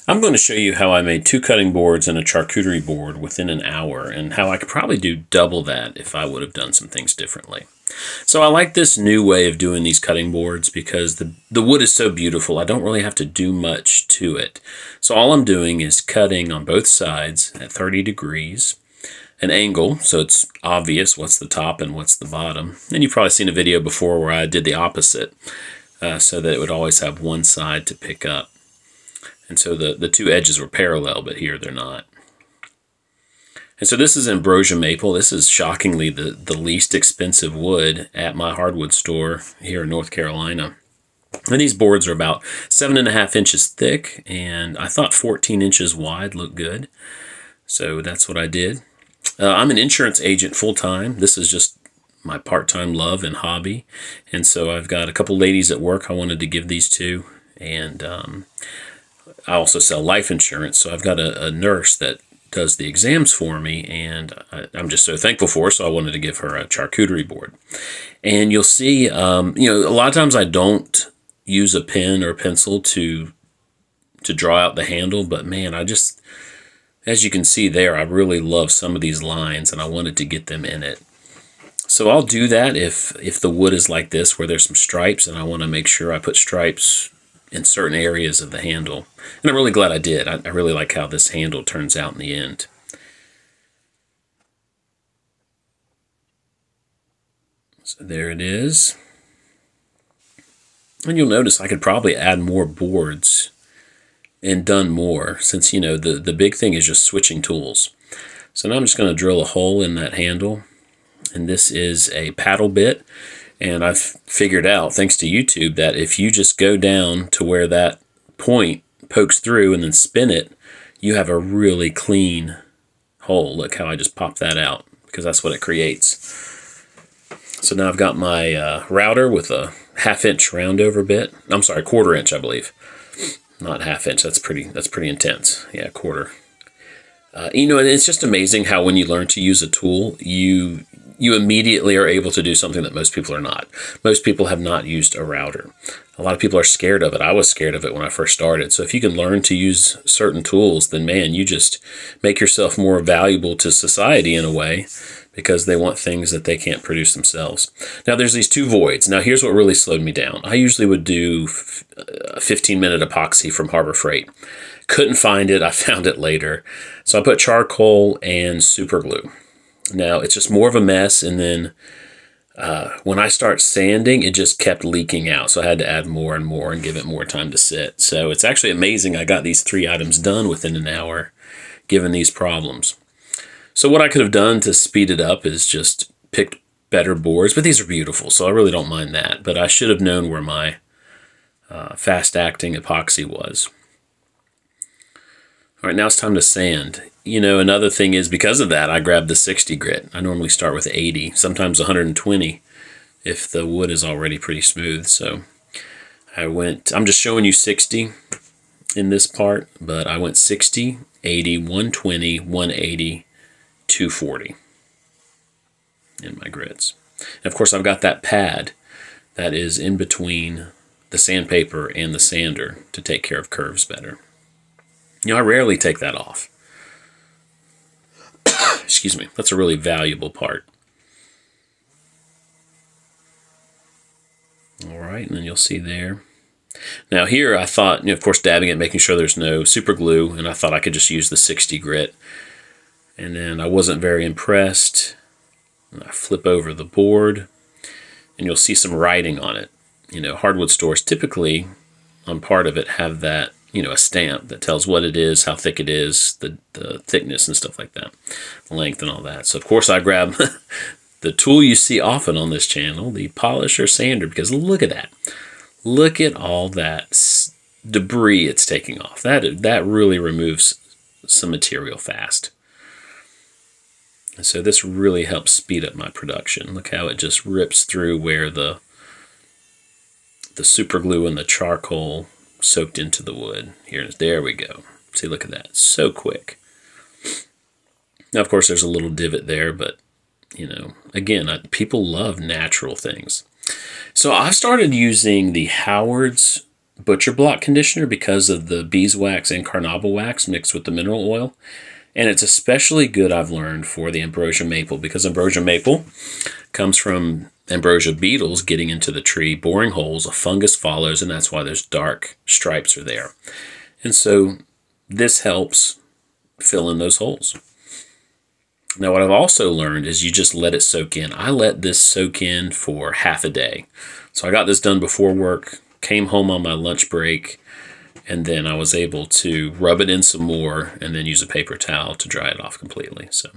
I'm going to show you how I made 2 cutting boards and a charcuterie board within an hour, and how I could probably do double that if I would have done some things differently. So I like this new way of doing these cutting boards because the wood is so beautiful. I don't really have to do much to it. So all I'm doing is cutting on both sides at 30 degrees, an angle, so it's obvious what's the top and what's the bottom. And you've probably seen a video before where I did the opposite, so that it would always have one side to pick up. And so the two edges were parallel, but here they're not. And so this is ambrosia maple. This is shockingly the least expensive wood at my hardwood store here in North Carolina. And these boards are about 7.5 inches thick, and I thought 14 inches wide looked good. So that's what I did. I'm an insurance agent full-time. This is just my part-time love and hobby. And so I've got a couple ladies at work I wanted to give these to. And I also sell life insurance, so I've got a nurse that does the exams for me, and I'm just so thankful for her, so I wanted to give her a charcuterie board. And you'll see, a lot of times I don't use a pen or pencil to draw out the handle, but man, as you can see there, I really love some of these lines, and I wanted to get them in it. So I'll do that if the wood is like this, where there's some stripes, and I want to make sure I put stripes in certain areas of the handle. And I'm really glad I did. I really like how this handle turns out in the end. So there it is. And you'll notice I could probably add more boards and done more, since, the big thing is just switching tools. So now I'm just going to drill a hole in that handle. And this is a paddle bit. And I've figured out, thanks to YouTube, that if you just go down to where that point pokes through and then spin it, you have a really clean hole. Look how I just popped that out, because that's what it creates. So now I've got my router with a 1/2 inch round over bit. I'm sorry, 1/4 inch, I believe. Not 1/2 inch. That's pretty intense. Yeah, 1/4. It's just amazing how when you learn to use a tool, you immediately are able to do something that most people are not. Most people have not used a router. A lot of people are scared of it. I was scared of it when I first started. So if you can learn to use certain tools, then man, you just make yourself more valuable to society in a way, because they want things that they can't produce themselves. Now there's these 2 voids. Now here's what really slowed me down. I usually would do a 15-minute epoxy from Harbor Freight. Couldn't find it. I found it later. So I put charcoal and super glue. Now it's just more of a mess, and then when I start sanding, it just kept leaking out. So I had to add more and more and give it more time to sit. So it's actually amazing I got these 3 items done within an hour, given these problems. So what I could have done to speed it up is just picked better boards, but these are beautiful, so I really don't mind that. But I should have known where my fast-acting epoxy was. All right, now it's time to sand. Another thing is, because of that, I grabbed the 60 grit. I normally start with 80, sometimes 120 if the wood is already pretty smooth. So I'm just showing you 60 in this part, but I went 60, 80, 120, 180, 240 in my grits. And of course, I've got that pad that is in between the sandpaper and the sander to take care of curves better. I rarely take that off. Excuse me. That's a really valuable part. All right, and then you'll see there. Now here I thought, of course, dabbing it, making sure there's no super glue, and I thought I could just use the 60 grit. And then I wasn't very impressed. I flip over the board, and you'll see some writing on it. Hardwood stores typically, on part of it, have that, a stamp that tells what it is, how thick it is, the thickness and stuff like that, length and all that. So of course I grab the tool you see often on this channel, the polisher sander, because look at that. Look at all that debris it's taking off. That really removes some material fast. And so this really helps speed up my production. Look how it just rips through where the super glue and the charcoal soaked into the wood. There we go. See, look at that. So quick. Now, of course, there's a little divot there, but, again, people love natural things. So I've started using the Howard's butcher block conditioner because of the beeswax and carnauba wax mixed with the mineral oil. And it's especially good, I've learned, for the ambrosia maple, because ambrosia maple comes from ambrosia beetles getting into the tree, boring holes, a fungus follows, and that's why those dark stripes are there. And so this helps fill in those holes. Now, what I've also learned is you just let it soak in. I let this soak in for half a day. So I got this done before work, came home on my lunch break, and then I was able to rub it in some more and then use a paper towel to dry it off completely. So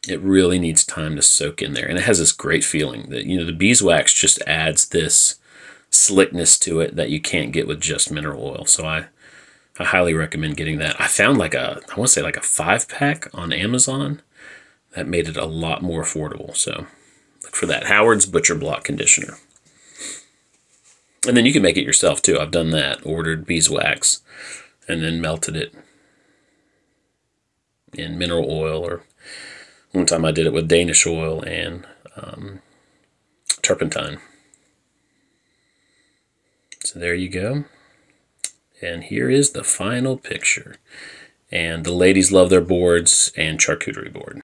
it really needs time to soak in there. And it has this great feeling that, the beeswax just adds this slickness to it that you can't get with just mineral oil. So I highly recommend getting that. I found I want to say like a 5-pack on Amazon that made it a lot more affordable. So look for that. Howard's Butcher Block Conditioner. And then you can make it yourself too. I've done that. Ordered beeswax and then melted it in mineral oil, or one time I did it with Danish oil and turpentine. So there you go. And here is the final picture. And the ladies love their boards and charcuterie board.